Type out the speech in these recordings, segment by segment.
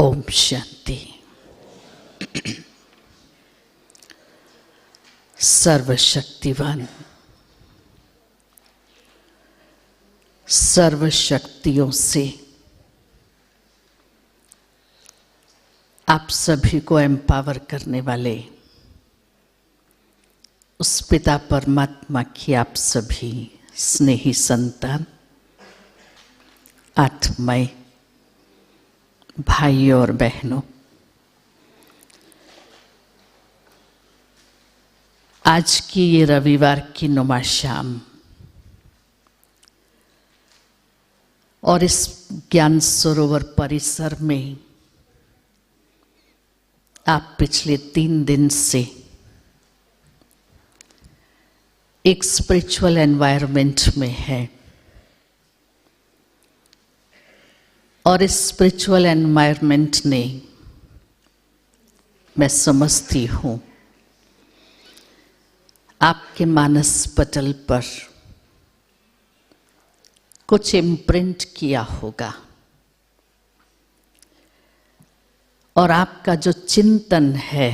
ओम शांति। सर्वशक्तिवान, सर्वशक्तियों से आप सभी को एम्पावर करने वाले उस पिता परमात्मा की आप सभी स्नेही संतान, आत्माएं, भाइयों और बहनों, आज की ये रविवार की नुमा शाम और इस ज्ञान सरोवर परिसर में आप पिछले 3 दिन से एक स्पिरिचुअल एनवायरनमेंट में है और इस स्पिरिचुअल एनवायरनमेंट ने, मैं समझती हूँ, आपके मानस पटल पर कुछ इम्प्रिंट किया होगा और आपका जो चिंतन है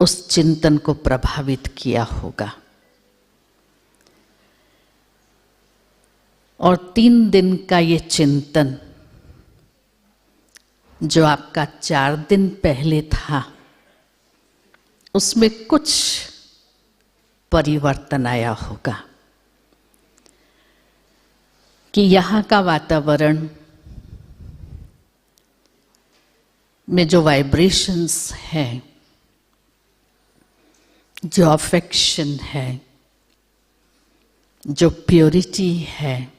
उस चिंतन को प्रभावित किया होगा। और 3 दिन का ये चिंतन जो आपका 4 दिन पहले था, उसमें कुछ परिवर्तन आया होगा कि यहाँ का वातावरण में जो वाइब्रेशंस हैं, जो अफेक्शन है, जो प्योरिटी है,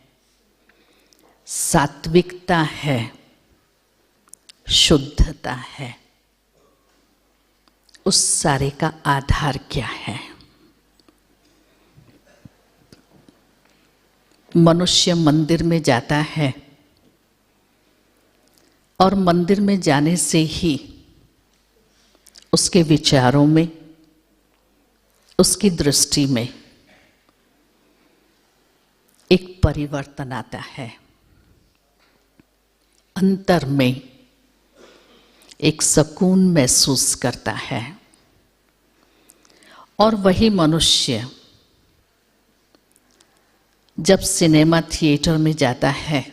सात्विकता है, शुद्धता है, उस सारे का आधार क्या है? मनुष्य मंदिर में जाता है और मंदिर में जाने से ही उसके विचारों में, उसकी दृष्टि में एक परिवर्तन आता है। अंतर में एक सुकून महसूस करता है और वही मनुष्य जब सिनेमा थिएटर में जाता है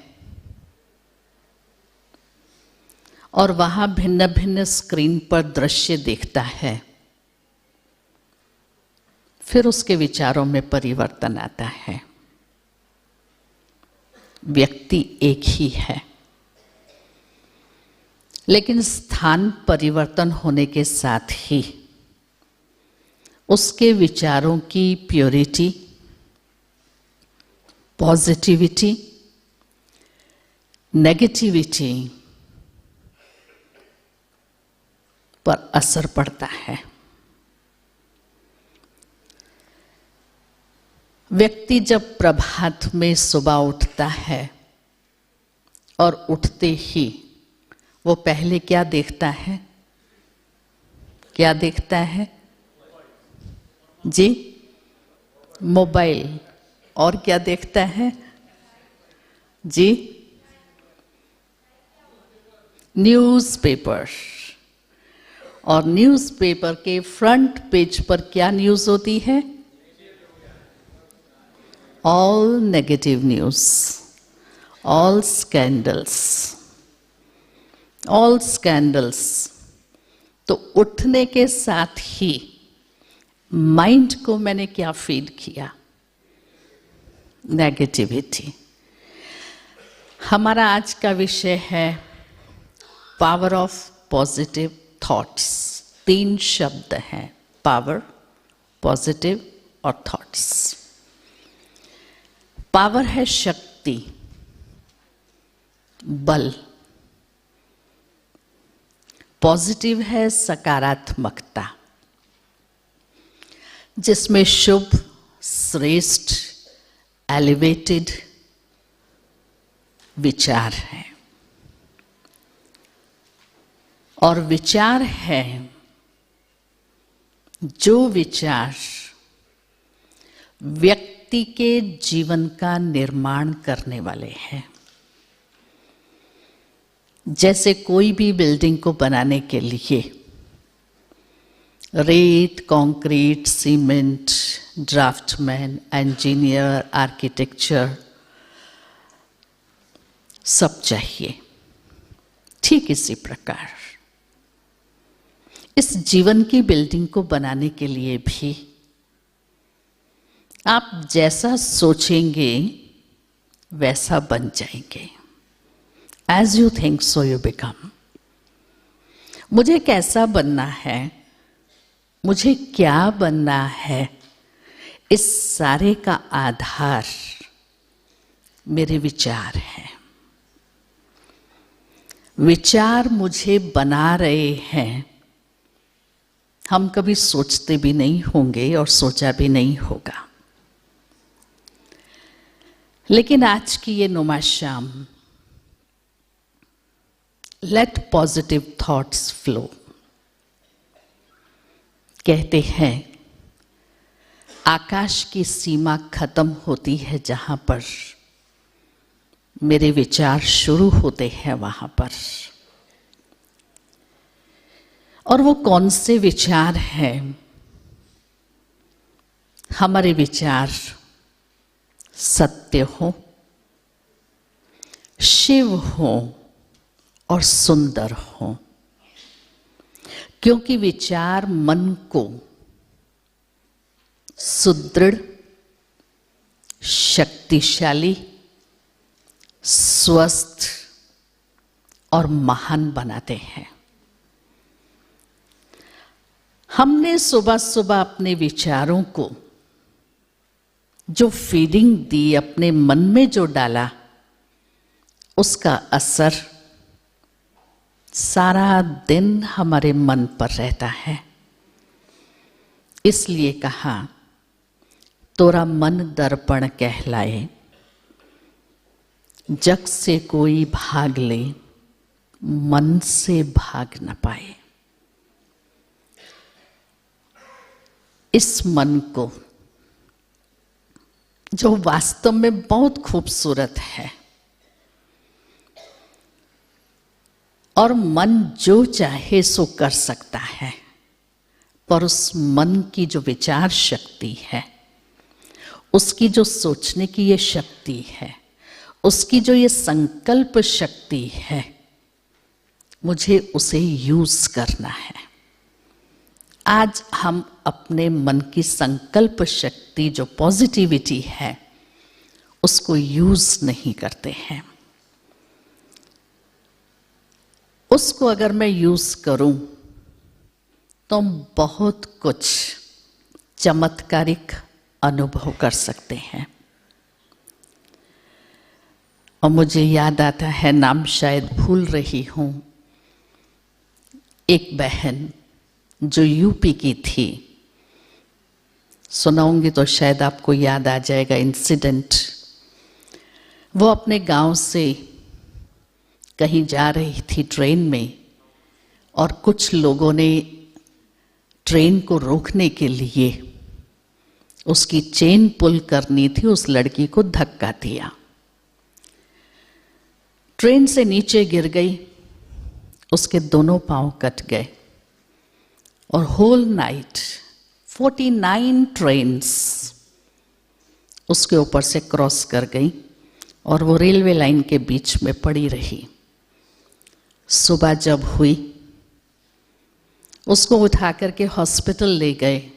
और वहां भिन्न भिन्न स्क्रीन पर दृश्य देखता है, फिर उसके विचारों में परिवर्तन आता है। व्यक्ति एक ही है, लेकिन स्थान परिवर्तन होने के साथ ही उसके विचारों की प्योरिटी, पॉजिटिविटी, नेगेटिविटी पर असर पड़ता है। व्यक्ति जब प्रभात में सुबह उठता है और उठते ही वो पहले क्या देखता है? क्या देखता है जी? मोबाइल। और क्या देखता है जी? न्यूज़पेपर। और न्यूज़पेपर के फ्रंट पेज पर क्या न्यूज़ होती है? All negative news, all scandals, all scandals. तो उठने के साथ ही माइंड को मैंने क्या फीड किया? नेगेटिविटी। हमारा आज का विषय है पावर ऑफ पॉजिटिव थॉट्स। 3 शब्द हैं, पावर, पॉजिटिव और थॉट्स। पावर है शक्ति, बल। पॉजिटिव है सकारात्मकता, जिसमें शुभ, श्रेष्ठ, एलिवेटेड विचार है। और विचार है जो विचार व्यक्ति के जीवन का निर्माण करने वाले हैं। जैसे कोई भी बिल्डिंग को बनाने के लिए रेत, concrete, cement, draftman, engineer, architecture सब चाहिए, ठीक इसी प्रकार इस जीवन की बिल्डिंग को बनाने के लिए भी आप जैसा सोचेंगे वैसा बन जाएंगे। As you think, so you become. मुझे कैसा बनना है, मुझे क्या बनना है, इस सारे का आधार मेरे विचार हैं। विचार मुझे बना रहे हैं, हम कभी सोचते भी नहीं होंगे और सोचा भी नहीं होगा। लेकिन आज की ये नुमा शाम, लेट पॉजिटिव थॉट्स फ्लो। कहते हैं आकाश की सीमा खत्म होती है जहां पर मेरे विचार शुरू होते हैं वहां पर। और वो कौन से विचार हैं? हमारे विचार सत्य हो, शिव हो और सुंदर हो, क्योंकि विचार मन को सुदृढ़, शक्तिशाली, स्वस्थ और महान बनाते हैं। हमने सुबह सुबह अपने विचारों को जो फीडिंग दी, अपने मन में जो डाला, उसका असर सारा दिन हमारे मन पर रहता है। इसलिए कहा तोरा मन दर्पण कहलाए, जग से कोई भाग ले, मन से भाग न पाए। इस मन को जो वास्तव में बहुत खूबसूरत है, और मन जो चाहे सो कर सकता है, पर उस मन की जो विचार शक्ति है, उसकी जो सोचने की ये शक्ति है, उसकी जो ये संकल्प शक्ति है, मुझे उसे यूज करना है। आज हम अपने मन की संकल्प शक्ति जो पॉजिटिविटी है उसको यूज नहीं करते हैं। उसको अगर मैं यूज करूं तो बहुत कुछ चमत्कारिक अनुभव कर सकते हैं। और मुझे याद आता है, नाम शायद भूल रही हूं, एक बहन जो यूपी की थी, सुनाऊंगी तो शायद आपको याद आ जाएगा इंसिडेंट। वो अपने गांव से कहीं जा रही थी ट्रेन में, और कुछ लोगों ने ट्रेन को रोकने के लिए उसकी चेन पुल करनी थी, उस लड़की को धक्का दिया। ट्रेन से नीचे गिर गई, उसके दोनों पांव कट गए, और होल नाइट 49 ट्रेन्स उसके ऊपर से क्रॉस कर गई, और वो रेलवे लाइन के बीच में पड़ी रही। सुबह जब हुई, उसको उठा करके हॉस्पिटल ले गए,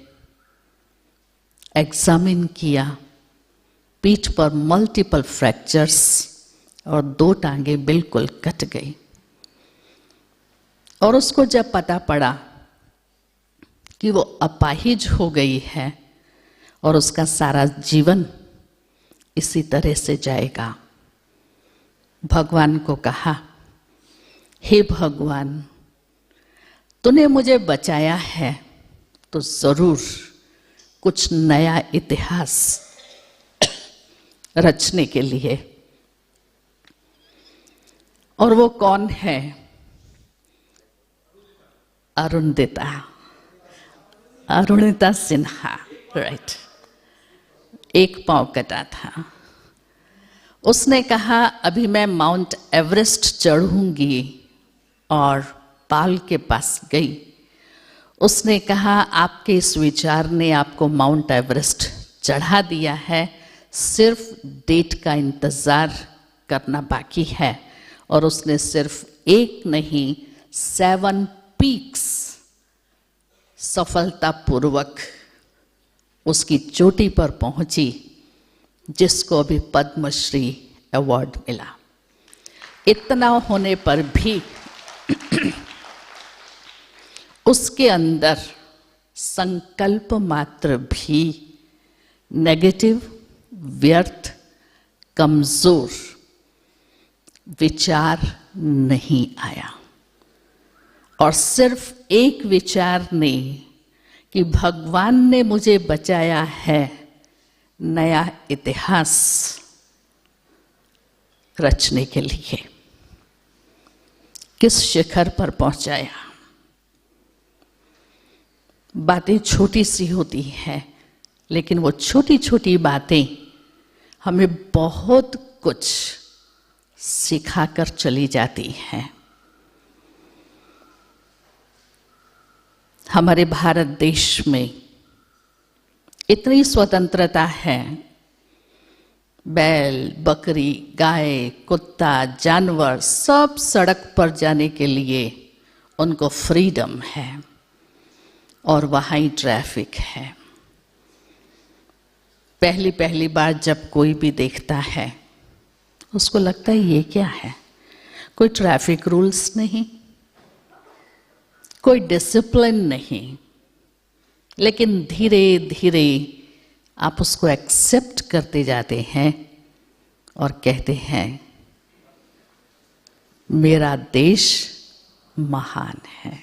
एग्जामिन किया, पीठ पर मल्टीपल फ्रैक्चर्स और 2 टांगे बिल्कुल कट गई। और उसको जब पता पड़ा कि वो अपाहिज हो गई है और उसका सारा जीवन इसी तरह से जाएगा, भगवान को कहा, हे भगवान, तूने मुझे बचाया है तो जरूर कुछ नया इतिहास रचने के लिए। और वो कौन है? अरुणिता सिन्हा, राइट। एक पांव कटा था। उसने कहा अभी मैं माउंट एवरेस्ट चढ़ूंगी, और पाल के पास गई। उसने कहा आपके इस विचार ने आपको माउंट एवरेस्ट चढ़ा दिया है, सिर्फ डेट का इंतज़ार करना बाकी है। और उसने सिर्फ एक नहीं 7 पीक्स सफलतापूर्वक उसकी चोटी पर पहुंची, जिसको अभी पद्मश्री अवार्ड मिला। इतना होने पर भी उसके अंदर संकल्प मात्र भी नेगेटिव, व्यर्थ, कमजोर विचार नहीं आया। और सिर्फ एक विचार ने कि भगवान ने मुझे बचाया है, नया इतिहास रचने के लिए किस शिखर पर पहुंचाया। बातें छोटी सी होती हैं, लेकिन वो छोटी छोटी बातें हमें बहुत कुछ सिखाकर चली जाती हैं। हमारे भारत देश में इतनी स्वतंत्रता है, बैल, बकरी, गाय, कुत्ता, जानवर सब सड़क पर जाने के लिए उनको फ्रीडम है, और वहाँ ही ट्रैफिक है। पहली बार जब कोई भी देखता है उसको लगता है ये क्या है, कोई ट्रैफिक रूल्स नहीं, कोई डिसिप्लिन नहीं। लेकिन धीरे धीरे आप उसको एक्सेप्ट करते जाते हैं और कहते हैं मेरा देश महान है,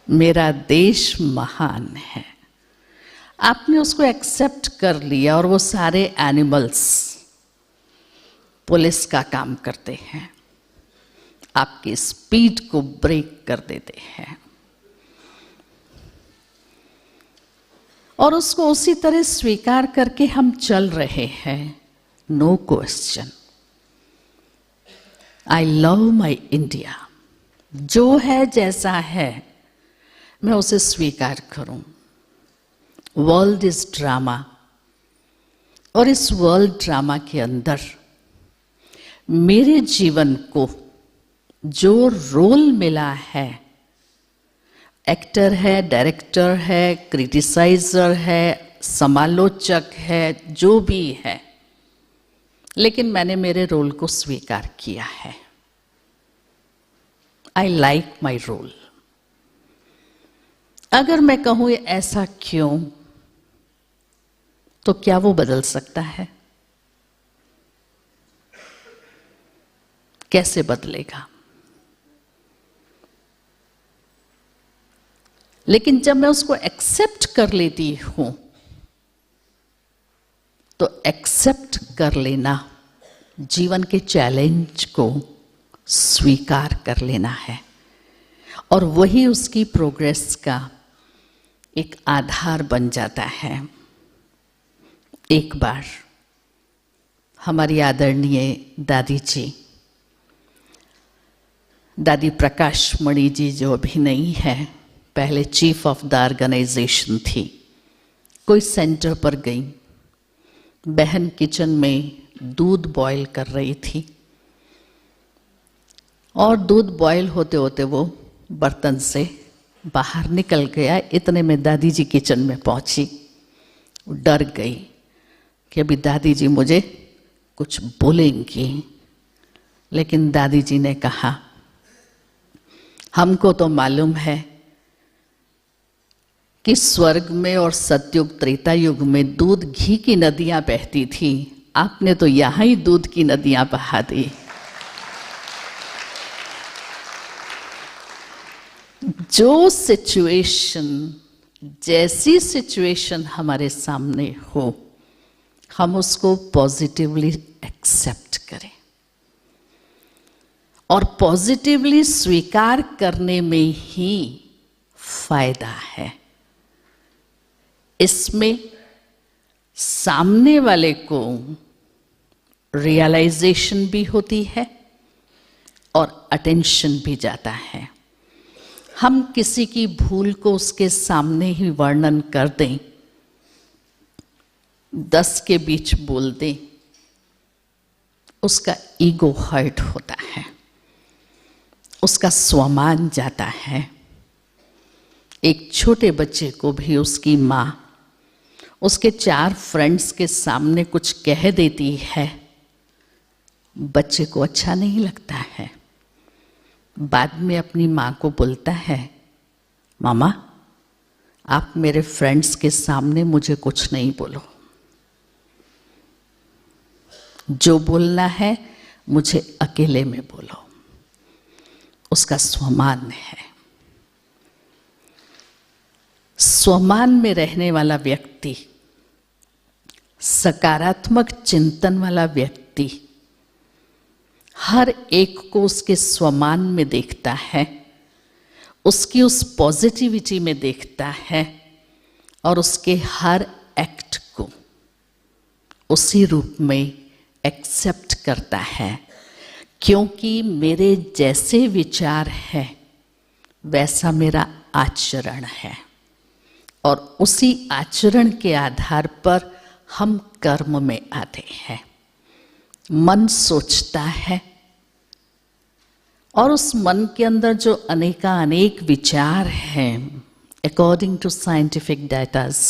मेरा देश महान है। आपने उसको एक्सेप्ट कर लिया, और वो सारे एनिमल्स पुलिस का काम करते हैं, आपकी स्पीड को ब्रेक कर देते हैं, और उसको उसी तरह स्वीकार करके हम चल रहे हैं। No question. I love my India. जो है जैसा है मैं उसे स्वीकार करूं। वर्ल्ड इज ड्रामा, और इस वर्ल्ड ड्रामा के अंदर मेरे जीवन को जो रोल मिला है, एक्टर है, डायरेक्टर है, क्रिटिसाइजर है, समालोचक है, जो भी है, लेकिन मैंने मेरे रोल को स्वीकार किया है। I like my role. अगर मैं कहूं ये ऐसा क्यों, तो क्या वो बदल सकता है? कैसे बदलेगा? लेकिन जब मैं उसको एक्सेप्ट कर लेती हूं, तो एक्सेप्ट कर लेना जीवन के चैलेंज को स्वीकार कर लेना है, और वही उसकी प्रोग्रेस का एक आधार बन जाता है। एक बार हमारी आदरणीय दादी जी, दादी प्रकाश मणि जी, जो अभी नहीं है, पहले चीफ ऑफ द ऑर्गेनाइजेशन थी, कोई सेंटर पर गई। बहन किचन में दूध बॉईल कर रही थी, और दूध बॉईल होते होते वो बर्तन से बाहर निकल गया। इतने में दादी जी किचन में पहुंची। डर गई कि अभी दादी जी मुझे कुछ बोलेंगी, लेकिन दादी जी ने कहा हमको तो मालूम है कि स्वर्ग में और सतयुग त्रेता युग में दूध घी की नदियां बहती थी, आपने तो यहां ही दूध की नदियां बहा दी। जो सिचुएशन, जैसी सिचुएशन हमारे सामने हो, हम उसको पॉजिटिवली एक्सेप्ट करें, और पॉजिटिवली स्वीकार करने में ही फायदा है। इसमें सामने वाले को रियलाइजेशन भी होती है और अटेंशन भी जाता है। हम किसी की भूल को उसके सामने ही वर्णन कर दें, 10 के बीच बोल दें, उसका ईगो हर्ट होता है, उसका स्वमान जाता है। एक छोटे बच्चे को भी उसकी माँ उसके 4 फ्रेंड्स के सामने कुछ कह देती है, बच्चे को अच्छा नहीं लगता है। बाद में अपनी माँ को बोलता है, मामा आप मेरे फ्रेंड्स के सामने मुझे कुछ नहीं बोलो, जो बोलना है मुझे अकेले में बोलो। उसका स्वमान है। स्वमान में रहने वाला व्यक्ति, सकारात्मक चिंतन वाला व्यक्ति हर एक को उसके स्वमान में देखता है, उसकी उस पॉजिटिविटी में देखता है और उसके हर एक्ट को उसी रूप में एक्सेप्ट करता है, क्योंकि मेरे जैसे विचार है वैसा मेरा आचरण है और उसी आचरण के आधार पर हम कर्म में आते हैं। मन सोचता है और उस मन के अंदर जो अनेक विचार हैं, अकॉर्डिंग टू साइंटिफिक डाटास,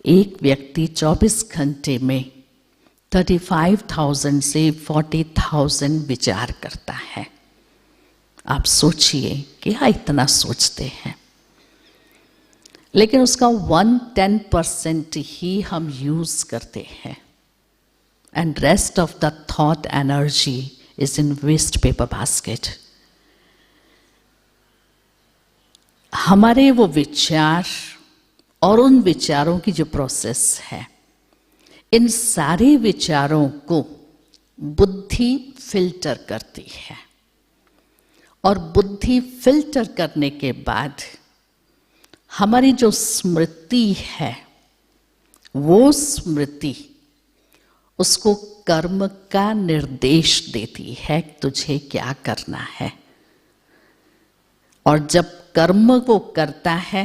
एक व्यक्ति 24 घंटे में 35,000 से 40,000 विचार करता है। आप सोचिए क्या इतना सोचते हैं, लेकिन उसका 1-10% ही हम यूज करते हैं and rest of the thought energy is in waste paper basket. हमारे वो विचार और उन विचारों की जो प्रोसेस है, इन सारे विचारों को बुद्धि फिल्टर करती है और बुद्धि फिल्टर करने के बाद हमारी जो स्मृति है, वो स्मृति उसको कर्म का निर्देश देती है, तुझे क्या करना है। और जब कर्म वो करता है,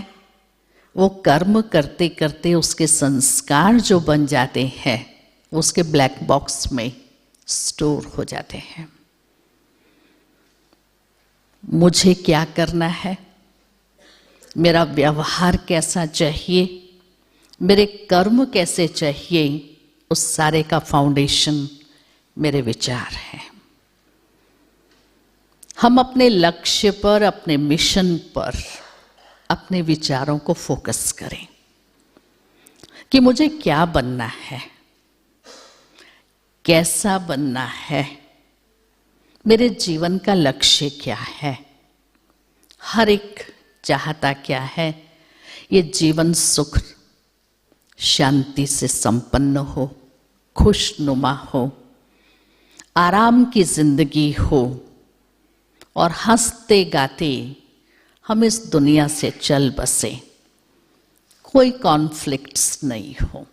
वो कर्म करते करते उसके संस्कार जो बन जाते हैं उसके ब्लैक बॉक्स में स्टोर हो जाते हैं। मुझे क्या करना है, मेरा व्यवहार कैसा चाहिए, मेरे कर्म कैसे चाहिए, उस सारे का फाउंडेशन मेरे विचार है। हम अपने लक्ष्य पर, अपने मिशन पर अपने विचारों को फोकस करें कि मुझे क्या बनना है, कैसा बनना है, मेरे जीवन का लक्ष्य क्या है। हर एक चाहता क्या है, ये जीवन सुख शांति से संपन्न हो, खुशनुमा हो, आराम की जिंदगी हो और हंसते गाते हम इस दुनिया से चल बसे, कोई कॉन्फ्लिक्ट्स नहीं हो।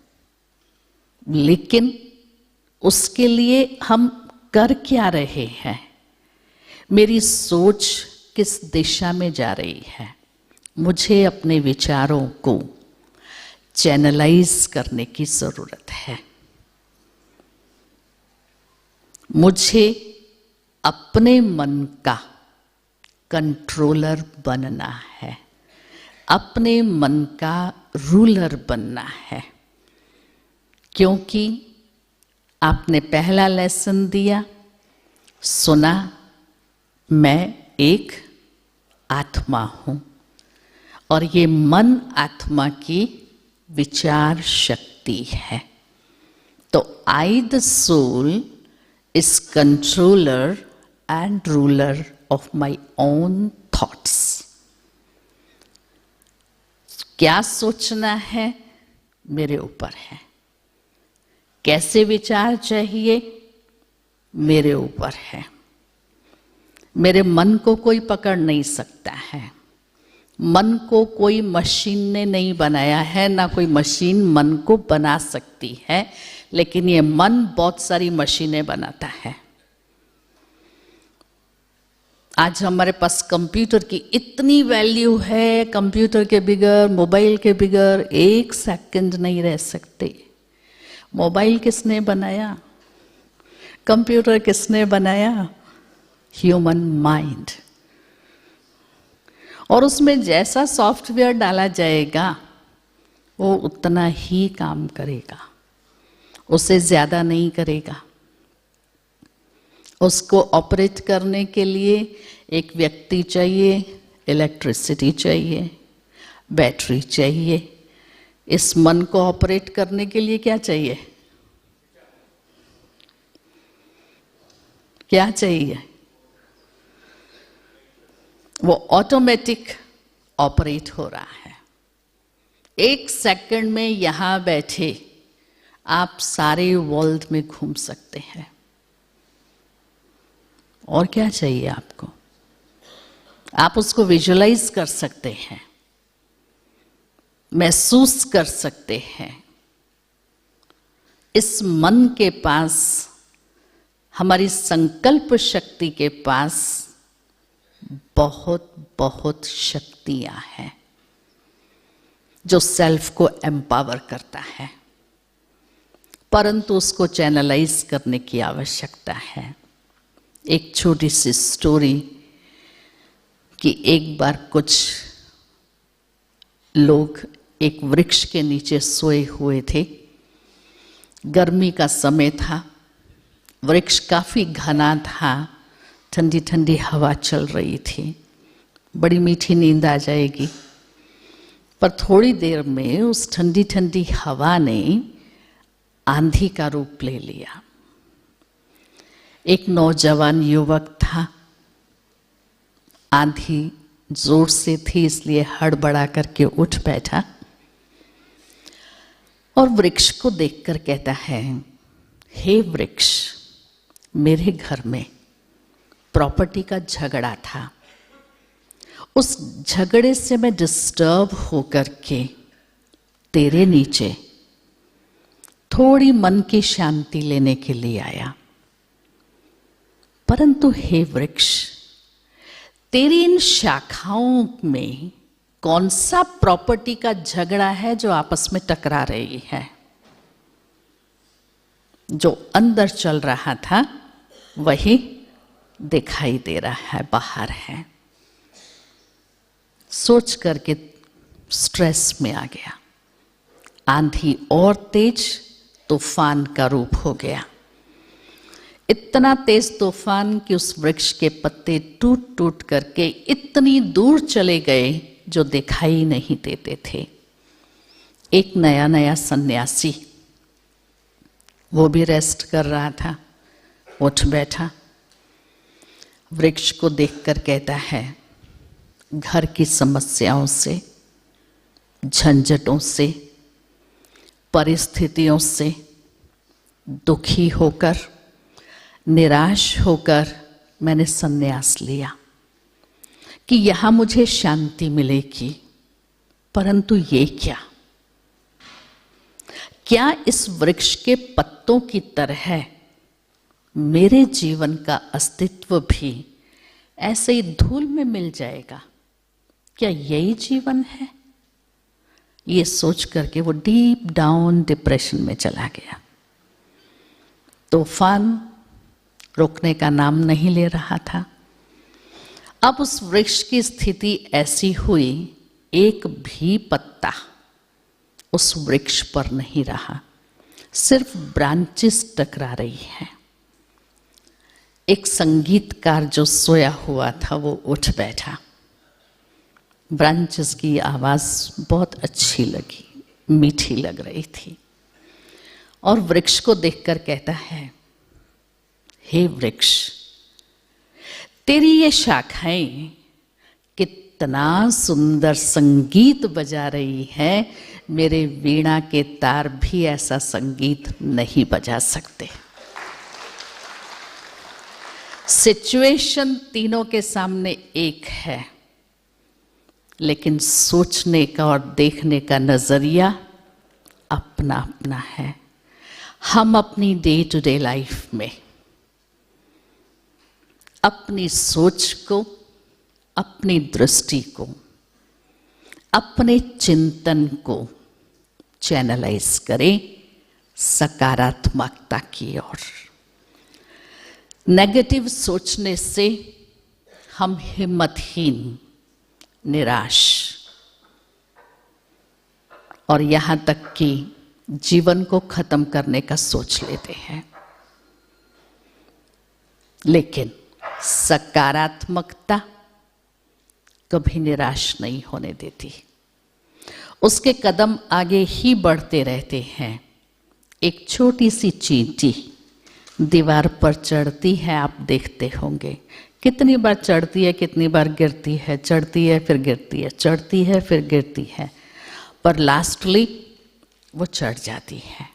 लेकिन उसके लिए हम कर क्या रहे हैं, मेरी सोच किस दिशा में जा रही है। मुझे अपने विचारों को चैनलाइज करने की जरूरत है। मुझे अपने मन का कंट्रोलर बनना है, अपने मन का रूलर बनना है। क्योंकि आपने पहला लेसन दिया, सुना, मैं एक आत्मा हूं और ये मन आत्मा की विचार शक्ति है। तो I the soul is controller and ruler of my own thoughts. क्या सोचना है मेरे ऊपर है, कैसे विचार चाहिए मेरे ऊपर है। मेरे मन को कोई पकड़ नहीं सकता है, मन को कोई मशीन ने नहीं बनाया है, ना कोई मशीन मन को बना सकती है, लेकिन ये मन बहुत सारी मशीनें बनाता है। आज हमारे पास कंप्यूटर की इतनी वैल्यू है, कंप्यूटर के बिगर, मोबाइल के बिगर एक सेकंड नहीं रह सकते। मोबाइल किसने बनाया? कंप्यूटर किसने बनाया? Human mind. और उसमें जैसा सॉफ्टवेयर डाला जाएगा वो उतना ही काम करेगा, उससे ज़्यादा नहीं करेगा। उसको ऑपरेट करने के लिए एक व्यक्ति चाहिए, इलेक्ट्रिसिटी चाहिए, बैटरी चाहिए। इस मन को ऑपरेट करने के लिए क्या चाहिए? क्या चाहिए? वो ऑटोमेटिक ऑपरेट हो रहा है। एक सेकंड में यहां बैठे आप सारे वर्ल्ड में घूम सकते हैं। और क्या चाहिए आपको? आप उसको विजुअलाइज कर सकते हैं, महसूस कर सकते हैं। इस मन के पास, हमारी संकल्प शक्ति के पास बहुत बहुत शक्तियां हैं जो सेल्फ को एम्पावर करता है, परंतु उसको चैनलाइज करने की आवश्यकता है। एक छोटी सी स्टोरी कि एक बार कुछ लोग एक वृक्ष के नीचे सोए हुए थे। गर्मी का समय था, वृक्ष काफी घना था, ठंडी ठंडी हवा चल रही थी। बड़ी मीठी नींद आ जाएगी, पर थोड़ी देर में उस ठंडी ठंडी हवा ने आंधी का रूप ले लिया। एक नौजवान युवक था, आंधी जोर से थी इसलिए हड़बड़ा करके उठ बैठा और वृक्ष को देखकर कहता है, हे वृक्ष, मेरे घर में प्रॉपर्टी का झगड़ा था, उस झगड़े से मैं डिस्टर्ब होकर के तेरे नीचे थोड़ी मन की शांति लेने के लिए आया। परंतु हे वृक्ष, तेरी इन शाखाओं में कौन सा प्रॉपर्टी का झगड़ा है जो आपस में टकरा रही है? जो अंदर चल रहा था वही दिखाई दे रहा है, बाहर है। सोच करके स्ट्रेस में आ गया। आंधी और तेज तूफान का रूप हो गया। इतना तेज तूफान कि उस वृक्ष के पत्ते टूट टूट करके इतनी दूर चले गए जो दिखाई नहीं देते थे। एक नया नया सन्यासी, वो भी रेस्ट कर रहा था, उठ बैठा, वृक्ष को देखकर कहता है, घर की समस्याओं से, झंझटों से, परिस्थितियों से दुखी होकर, निराश होकर मैंने संन्यास लिया कि यहां मुझे शांति मिलेगी। परंतु ये क्या इस वृक्ष के पत्तों की तरह मेरे जीवन का अस्तित्व भी ऐसे ही धूल में मिल जाएगा? क्या यही जीवन है? ये सोच करके वो डीप डाउन डिप्रेशन में चला गया। तूफान रुकने का नाम नहीं ले रहा था। अब उस वृक्ष की स्थिति ऐसी हुई, एक भी पत्ता उस वृक्ष पर नहीं रहा, सिर्फ ब्रांचेस टकरा रही है। एक संगीतकार जो सोया हुआ था वो उठ बैठा। ब्रांचेस की आवाज बहुत अच्छी लगी, मीठी लग रही थी, और वृक्ष को देखकर कहता है, हे वृक्ष, तेरी ये शाखाएं कितना सुंदर संगीत बजा रही है, मेरे वीणा के तार भी ऐसा संगीत नहीं बजा सकते। सिचुएशन तीनों के सामने एक है, लेकिन सोचने का और देखने का नजरिया अपना अपना है। हम अपनी डे टू डे लाइफ में अपनी सोच को, अपनी दृष्टि को, अपने चिंतन को चैनलाइज करें सकारात्मकता की ओर। नेगेटिव सोचने से हम हिम्मतहीन, निराश और यहां तक कि जीवन को खत्म करने का सोच लेते हैं। लेकिन सकारात्मकता कभी निराश नहीं होने देती, उसके कदम आगे ही बढ़ते रहते हैं। एक छोटी सी चींटी दीवार पर चढ़ती है, आप देखते होंगे कितनी बार चढ़ती है, कितनी बार गिरती है, चढ़ती है फिर गिरती है, चढ़ती है फिर गिरती है, पर लास्टली वो चढ़ जाती है।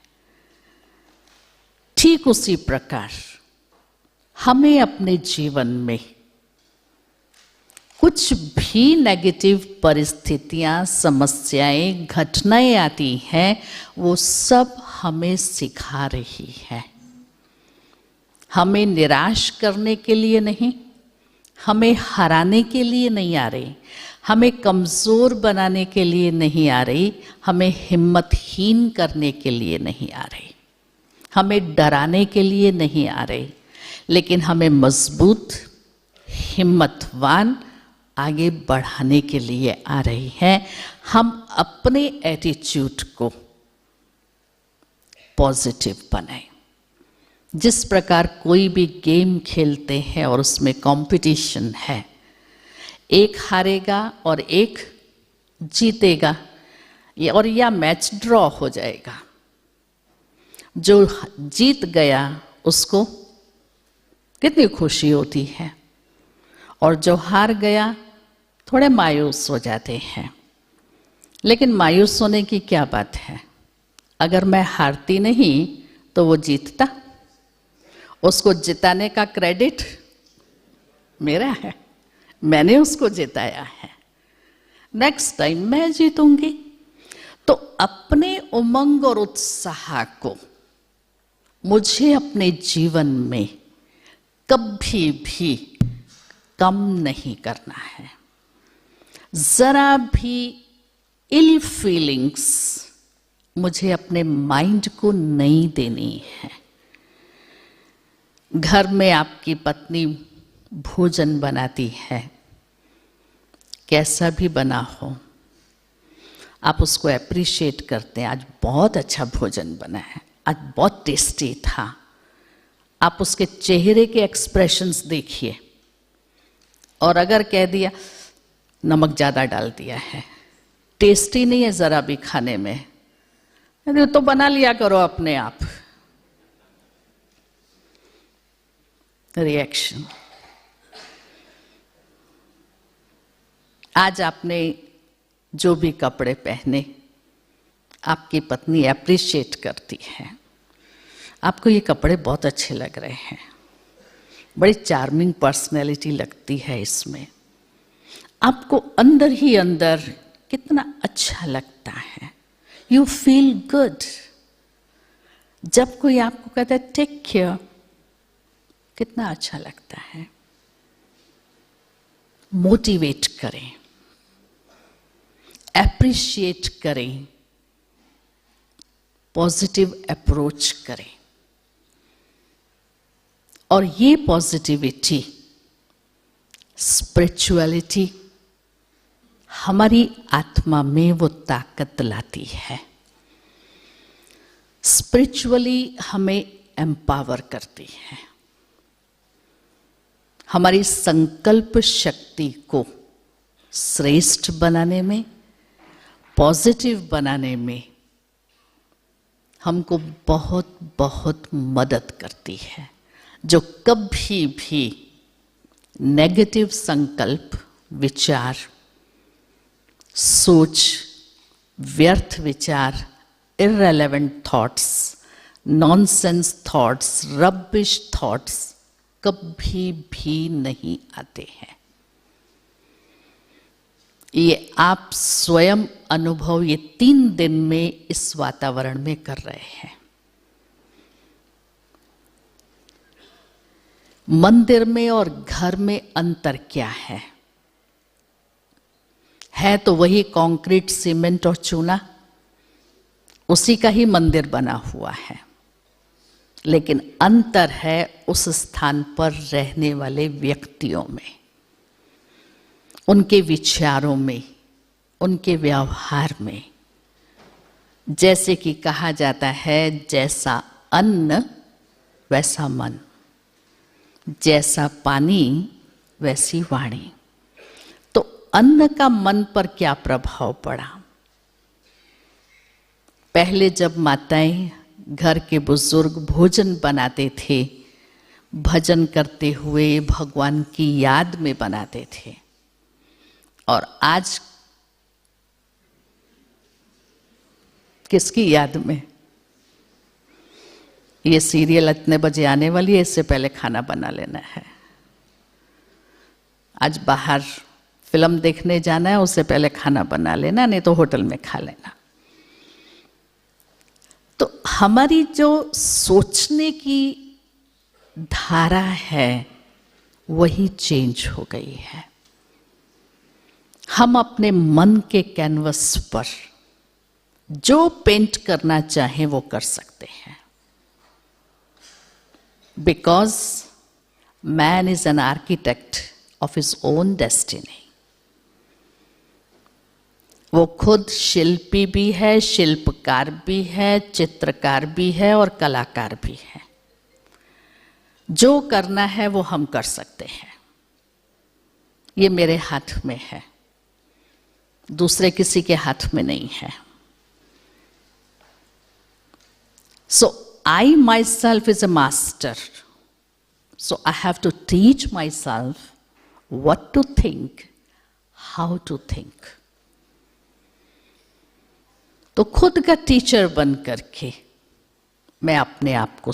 ठीक उसी प्रकार हमें अपने जीवन में कुछ भी नेगेटिव परिस्थितियां, समस्याएं, घटनाएं आती हैं, वो सब हमें सिखा रही है। हमें निराश करने के लिए नहीं, हमें हराने के लिए नहीं आ रही, हमें कमज़ोर बनाने के लिए नहीं आ रही, हमें हिम्मतहीन करने के लिए नहीं आ रही, हमें डराने के लिए नहीं आ रही, लेकिन हमें मजबूत, हिम्मतवान आगे बढ़ाने के लिए आ रही है। हम अपने एटीट्यूड को पॉजिटिव बनाएं। जिस प्रकार कोई भी गेम खेलते हैं और उसमें कंपटीशन है, एक हारेगा और एक जीतेगा, और या मैच ड्रॉ हो जाएगा। जो जीत गया उसको कितनी खुशी होती है, और जो हार गया थोड़े मायूस हो जाते हैं। लेकिन मायूस होने की क्या बात है? अगर मैं हारती नहीं तो वो जीतता, उसको जिताने का क्रेडिट मेरा है, मैंने उसको जिताया है, नेक्स्ट टाइम मैं जीतूंगी। तो अपने उमंग और उत्साह को मुझे अपने जीवन में कभी भी कम नहीं करना है। जरा भी इल फीलिंग्स मुझे अपने माइंड को नहीं देनी है। घर में आपकी पत्नी भोजन बनाती है, कैसा भी बना हो, आप उसको एप्रिशिएट करते हैं। आज बहुत अच्छा भोजन बना है, आज बहुत टेस्टी था। आप उसके चेहरे के एक्सप्रेशंस देखिए, और अगर कह दिया नमक ज़्यादा डाल दिया है, टेस्टी नहीं है ज़रा भी खाने में, तो बना लिया करो अपने आप। रिएक्शन। आज आपने जो भी कपड़े पहने, आपकी पत्नी एप्रिशिएट करती है, आपको ये कपड़े बहुत अच्छे लग रहे हैं, बड़ी चार्मिंग पर्सनैलिटी लगती है इसमें। आपको अंदर ही अंदर कितना अच्छा लगता है, यू फील गुड। जब कोई आपको कहता है टेक केयर, कितना अच्छा लगता है। मोटिवेट करें, एप्रिशिएट करें, पॉजिटिव अप्रोच करें, और ये पॉजिटिविटी, स्पिरिचुअलिटी हमारी आत्मा में वो ताकत लाती है। स्पिरिचुअली हमें एम्पावर करती है, हमारी संकल्प शक्ति को श्रेष्ठ बनाने में, पॉजिटिव बनाने में हमको बहुत बहुत मदद करती है। जो कभी भी नेगेटिव संकल्प, विचार, सोच, व्यर्थ विचार, irrelevant thoughts, nonsense thoughts, rubbish thoughts कभी भी नहीं आते हैं। ये आप स्वयं अनुभव ये 3 दिन में इस वातावरण में कर रहे हैं। मंदिर में और घर में अंतर क्या है? तो वही कंक्रीट, सीमेंट और चूना, उसी का ही मंदिर बना हुआ है, लेकिन अंतर है उस स्थान पर रहने वाले व्यक्तियों में, उनके विचारों में, उनके व्यवहार में। जैसे कि कहा जाता है, जैसा अन्न वैसा मन, जैसा पानी वैसी वाणी। तो अन्न का मन पर क्या प्रभाव पड़ा? पहले जब माताएं, घर के बुजुर्ग भोजन बनाते थे, भजन करते हुए भगवान की याद में बनाते थे, और आज किसकी याद में? ये सीरियल इतने बजे आने वाली है, इससे पहले खाना बना लेना है। आज बाहर फिल्म देखने जाना है, उससे पहले खाना बना लेना, नहीं तो होटल में खा लेना। तो हमारी जो सोचने की धारा है वही चेंज हो गई है। हम अपने मन के कैनवस पर जो पेंट करना चाहें वो कर सकते हैं, because man is an architect of his own destiny. वो खुद शिल्पी भी है, शिल्पकार भी है, चित्रकार भी है और कलाकार भी है। जो करना है वो हम कर सकते हैं। ये मेरे हाथ में है, दूसरे किसी के हाथ में नहीं है। So I myself is a master. So I have to teach myself what to think, how to think. तो खुद का टीचर बन करके मैं अपने आप को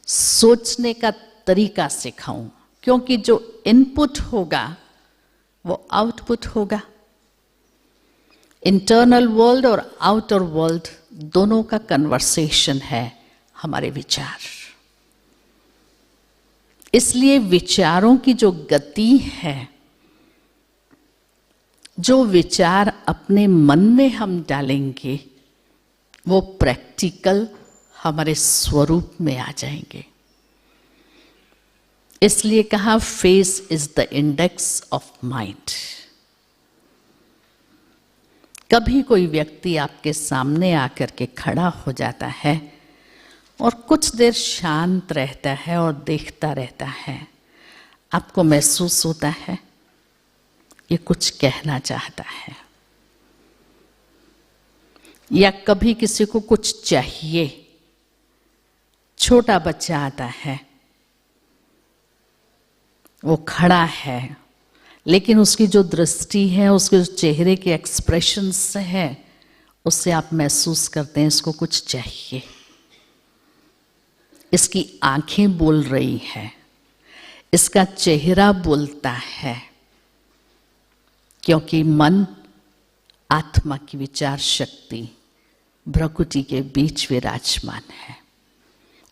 सोचने का तरीका सिखाऊं, क्योंकि जो इनपुट होगा वो आउटपुट होगा। इंटरनल वर्ल्ड और आउटर वर्ल्ड दोनों का कन्वर्सेशन है हमारे विचार। इसलिए विचारों की जो गति है, जो विचार अपने मन में हम डालेंगे, वो प्रैक्टिकल हमारे स्वरूप में आ जाएंगे। इसलिए कहा, face is the index of mind. कभी कोई व्यक्ति आपके सामने आकर के खड़ा हो जाता है और कुछ देर शांत रहता है और देखता रहता है, आपको महसूस होता है ये कुछ कहना चाहता है। या कभी किसी को कुछ चाहिए, छोटा बच्चा आता है, वो खड़ा है, लेकिन उसकी जो दृष्टि है, उसके जो चेहरे के एक्सप्रेशंस हैं, उससे आप महसूस करते हैं इसको कुछ चाहिए। इसकी आंखें बोल रही हैं, इसका चेहरा बोलता है, क्योंकि मन आत्मा की विचार शक्ति भ्रकुटी के बीच विराजमान है।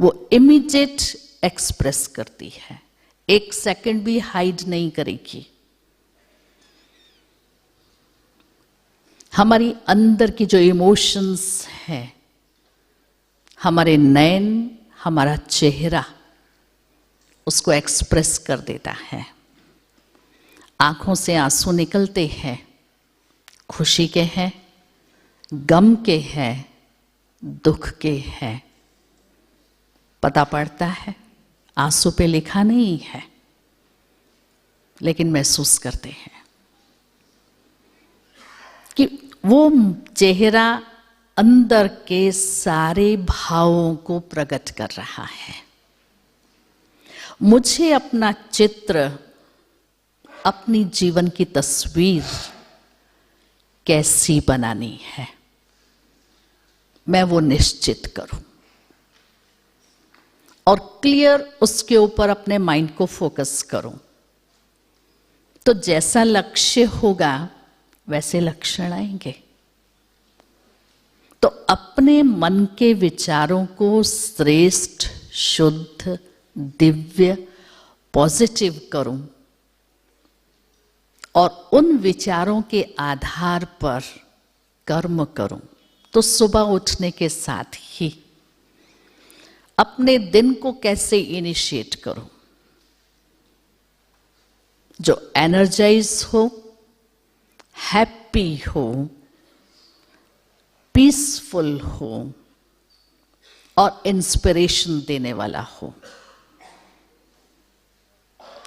वो इमीडिएट एक्सप्रेस करती है, 1 सेकंड भी हाइड नहीं करेगी। हमारी अंदर की जो इमोशंस हैं, हमारे नयन, हमारा चेहरा उसको एक्सप्रेस कर देता है। आंखों से आंसू निकलते हैं, खुशी के हैं, गम के हैं, दुख के हैं, पता पड़ता है। आंसू पे लिखा नहीं है, लेकिन महसूस करते हैं कि वो चेहरा अंदर के सारे भावों को प्रकट कर रहा है। मुझे अपना चित्र, अपनी जीवन की तस्वीर कैसी बनानी है, मैं वो निश्चित करूं और क्लियर उसके ऊपर अपने माइंड को फोकस करूं। तो जैसा लक्ष्य होगा वैसे लक्षण आएंगे। तो अपने मन के विचारों को श्रेष्ठ, शुद्ध, दिव्य, पॉजिटिव करूं और उन विचारों के आधार पर कर्म करूं, तो सुबह उठने के साथ ही अपने दिन को कैसे इनिशिएट करूं जो एनर्जाइज हो, हैप्पी हो, पीसफुल हो और इंस्पिरेशन देने वाला हो।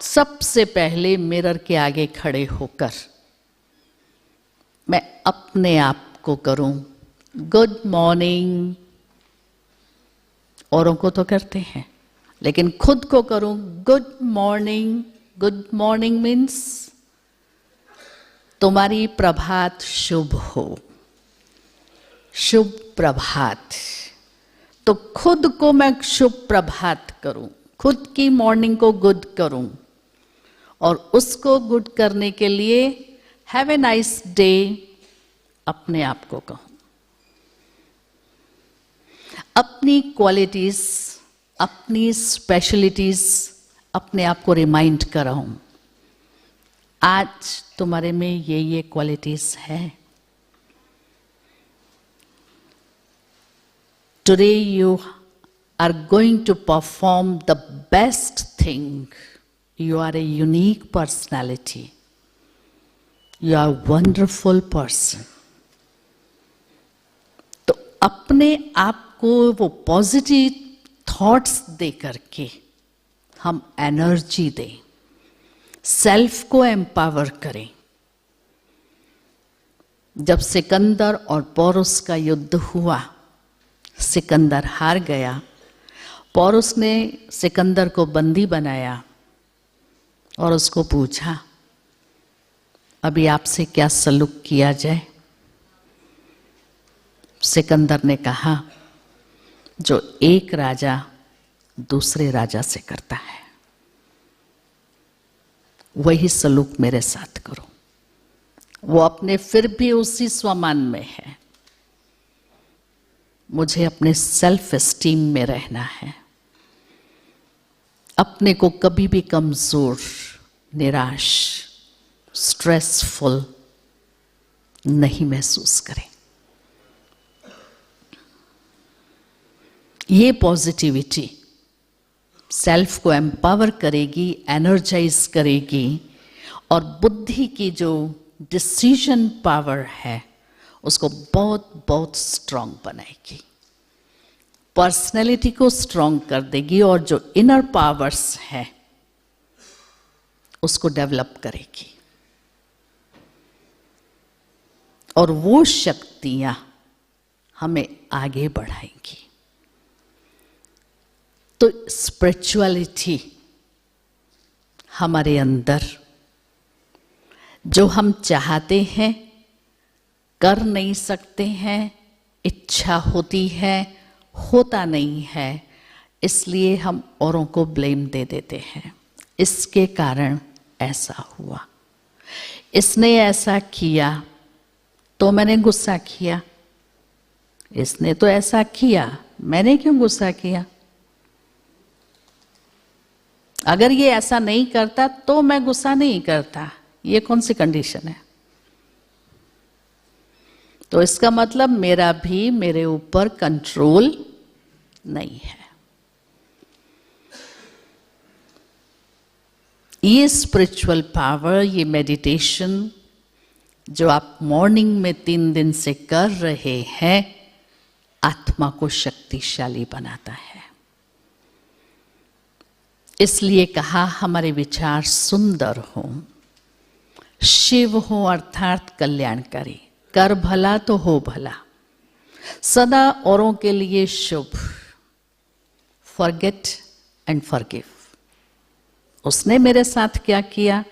सबसे पहले मिरर के आगे खड़े होकर मैं अपने आप को करूं गुड मॉर्निंग। औरों को तो करते हैं, लेकिन खुद को करूं good morning. Good morning means तुम्हारी प्रभात शुभ हो, शुभ प्रभात। तो खुद को मैं शुभ प्रभात करूं, खुद की मॉर्निंग को गुड करूं और उसको गुड करने के लिए हैव ए नाइस डे अपने आप को कहूं। अपनी क्वालिटीज, अपनी स्पेशलिटीज अपने आप को रिमाइंड कराऊं, आज तुम्हारे में ये क्वालिटीज है। Today you are going to perform the best thing. You are a unique personality. You are a wonderful person. तो अपने आप को वो पॉजिटिव थॉट्स दे करके हम एनर्जी दें, सेल्फ को एम्पावर करें। जब सिकंदर और पौरुष का युद्ध हुआ, सिकंदर हार गया। पौरुष ने सिकंदर को बंदी बनाया और उसको पूछा, अभी आपसे क्या सलूक किया जाए? सिकंदर ने कहा, जो एक राजा दूसरे राजा से करता है वही सलूक मेरे साथ करो। वो अपने फिर भी उसी स्वमान में है, मुझे अपने सेल्फ एस्टीम में रहना है। अपने को कभी भी कमजोर, निराश, स्ट्रेसफुल नहीं महसूस करें। ये पॉजिटिविटी सेल्फ को एम्पावर करेगी, एनर्जाइज करेगी और बुद्धि की जो डिसीजन पावर है उसको बहुत बहुत स्ट्रांग बनाएगी, पर्सनैलिटी को स्ट्रांग कर देगी और जो इनर पावर्स है उसको डेवलप करेगी। और वो शक्तियां हमें आगे बढ़ाएंगी। तो स्पिरिचुअलिटी हमारे अंदर जो हम चाहते हैं, कर नहीं सकते हैं, इच्छा होती है, होता नहीं है, इसलिए हम औरों को ब्लेम दे देते हैं। इसके कारण ऐसा हुआ, इसने ऐसा किया तो मैंने गुस्सा किया, इसने तो ऐसा किया मैंने क्यों गुस्सा किया? अगर ये ऐसा नहीं करता तो मैं गुस्सा नहीं करता, ये कौन सी कंडीशन है? तो इसका मतलब मेरा भी मेरे ऊपर कंट्रोल नहीं है। ये स्पिरिचुअल पावर, ये मेडिटेशन जो आप मॉर्निंग में 3 दिन से कर रहे हैं, आत्मा को शक्तिशाली बनाता है। इसलिए कहा हमारे विचार सुंदर हो, शिव हो अर्थात कल्याणकारी, कर भला तो हो भला, सदा औरों के लिए शुभ, फॉरगेट एंड फॉरगिव। उसने मेरे साथ क्या किया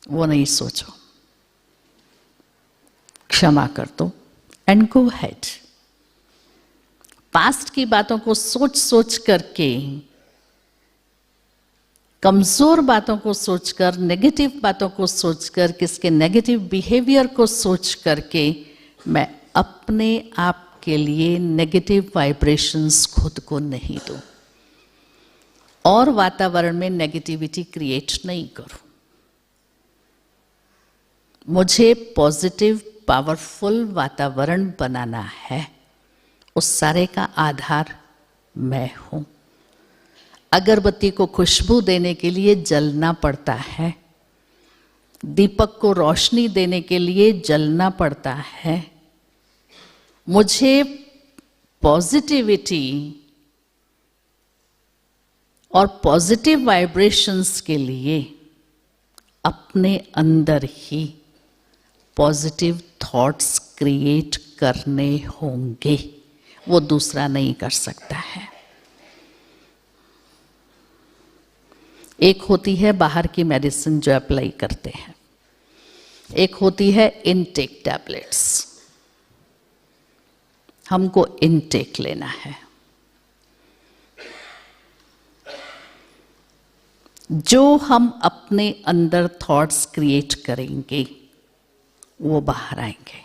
वो नहीं सोचो, क्षमा कर दो एंड गो हेड। पास्ट की बातों को सोच सोच करके कमजोर बातों को सोचकर, नेगेटिव बातों को सोचकर, किसके नेगेटिव बिहेवियर को सोच करके मैं अपने आप के लिए नेगेटिव वाइब्रेशंस खुद को नहीं दूं और वातावरण में नेगेटिविटी क्रिएट नहीं करूं। मुझे पॉजिटिव पावरफुल वातावरण बनाना है। उस सारे का आधार मैं हूं। अगरबत्ती को खुशबू देने के लिए जलना पड़ता है, दीपक को रोशनी देने के लिए जलना पड़ता है। मुझे पॉजिटिविटी और पॉजिटिव वाइब्रेशंस के लिए अपने अंदर ही पॉजिटिव थॉट्स क्रिएट करने होंगे। वो दूसरा नहीं कर सकता है। एक होती है बाहर की मेडिसिन जो अप्लाई करते हैं, एक होती है इनटेक टैबलेट्स। हमको इनटेक लेना है। जो हम अपने अंदर थॉट्स क्रिएट करेंगे वो बाहर आएंगे।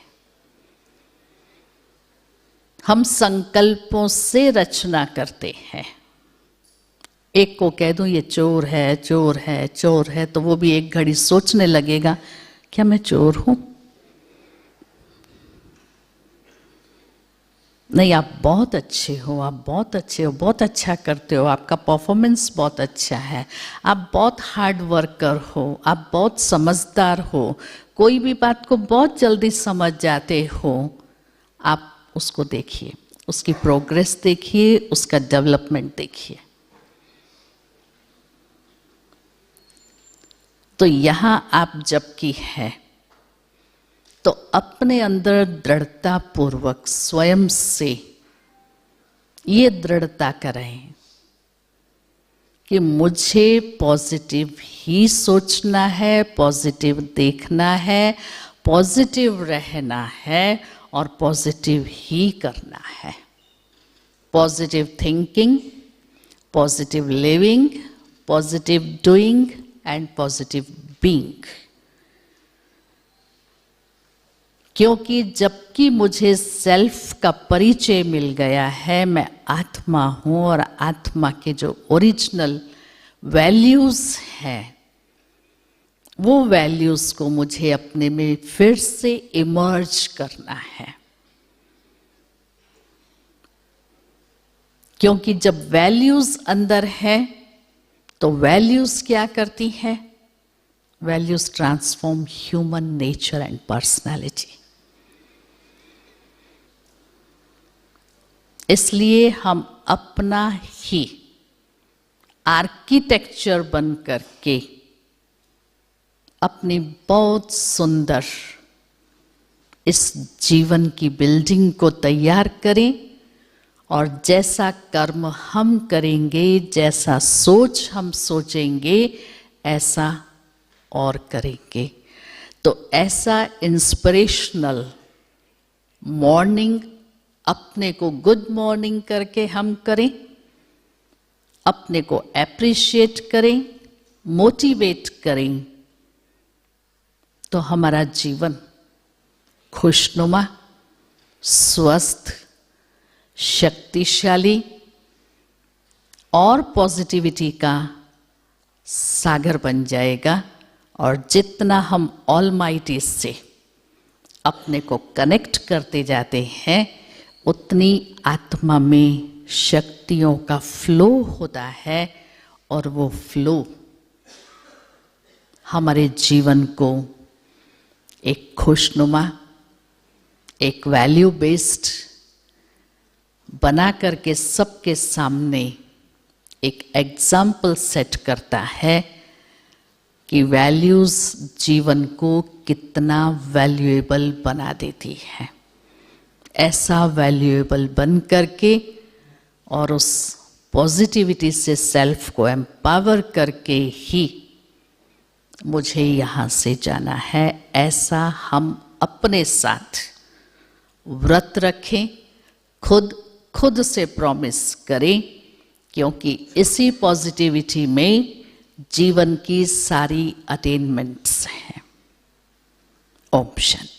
हम संकल्पों से रचना करते हैं। एक को कह दूं ये चोर है, चोर है, चोर है, तो वो भी एक घड़ी सोचने लगेगा क्या मैं चोर हूं? नहीं, आप बहुत अच्छे हो, आप बहुत अच्छे हो, बहुत अच्छा करते हो, आपका परफॉर्मेंस बहुत अच्छा है, आप बहुत हार्ड वर्कर हो, आप बहुत समझदार हो, कोई भी बात को बहुत जल्दी समझ जाते हो। आप उसको देखिए, उसकी प्रोग्रेस देखिए, उसका डेवलपमेंट देखिए। तो यहां आप जबकि है तो अपने अंदर दृढ़ता पूर्वक स्वयं से ये दृढ़ता करें कि मुझे पॉजिटिव ही सोचना है, पॉजिटिव देखना है, पॉजिटिव रहना है और पॉजिटिव ही करना है। Positive thinking, positive living, positive doing and positive being. क्योंकि जबकि मुझे सेल्फ का परिचय मिल गया है, मैं आत्मा हूं और आत्मा के जो ओरिजिनल वैल्यूज हैं वो वैल्यूज को मुझे अपने में फिर से इमर्ज करना है। क्योंकि जब वैल्यूज अंदर है तो वैल्यूज क्या करती हैं? Values transform human nature and personality. इसलिए हम अपना ही आर्किटेक्चर बन करके अपनी बहुत सुंदर इस जीवन की बिल्डिंग को तैयार करें और जैसा कर्म हम करेंगे, जैसा सोच हम सोचेंगे, ऐसा और करेंगे। तो ऐसा इंस्पिरेशनल मॉर्निंग अपने को गुड मॉर्निंग करके हम करें, अपने को एप्रिशिएट करें, मोटिवेट करें, तो हमारा जीवन खुशनुमा, स्वस्थ, शक्तिशाली और पॉजिटिविटी का सागर बन जाएगा। और जितना हम ऑलमाइटी से अपने को कनेक्ट करते जाते हैं उतनी आत्मा में शक्तियों का फ्लो होता है और वो फ्लो हमारे जीवन को एक खुशनुमा, एक वैल्यू बेस्ड बना करके सबके सामने एक एग्जाम्पल सेट करता है कि वैल्यूज जीवन को कितना वैल्यूएबल बना देती है। ऐसा वैल्यूएबल बन करके और उस पॉजिटिविटी से सेल्फ को एम्पावर करके ही मुझे यहाँ से जाना है। ऐसा हम अपने साथ व्रत रखें, खुद से प्रॉमिस करें, क्योंकि इसी पॉजिटिविटी में जीवन की सारी अटेनमेंट्स हैं। ओम शांति।